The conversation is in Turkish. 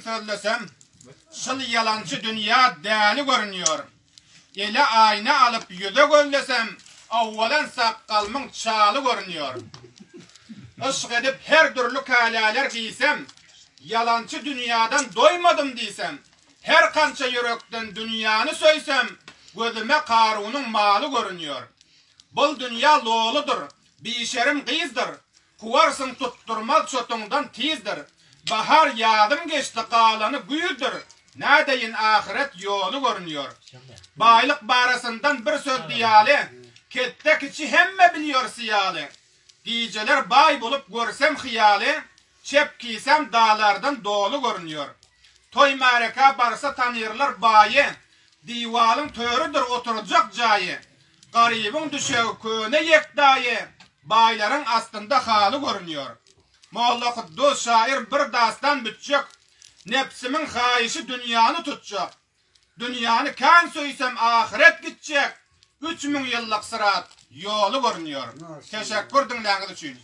söylesem, şıl yalancı dünya değerli görünüyor. Ele ayna alıp yüze göllesem, avvalen sakkalımın çağlı görünüyor. Işık edip her türlü kalalar giysem, yalancı dünyadan doymadım diysem, her kança yürekten dünyanı söysem, gözüme Karun'un malı görünüyor. Bul dünya loğludur, bişerim kızdır, kuvarsın tutturmaz çotundan tizdir. Bahar yadım geçti kalanı büyüdür, nedeyin ahiret yolu görünüyor. Baylık barasından bir söz diyali, kettek içi hemme biliyor siyali. Giyceler bay bulup görsem hiyali, çep giysem dağlardan dolu görünüyor. Toy mareka barsa tanırlar bayi, divalın törüdür oturacak cayı. Garibin düşeği köne yekdayı, bayların aslında halı görünüyor. Molla Kuddus şair bir dastan bütecek, nefsimin hayişi dünyanı tutacak. Dünyanı kan söysem ahiret gidecek, 3000 yıllık sırat yolu görünüyor. Teşekkür dinlediğiniz için.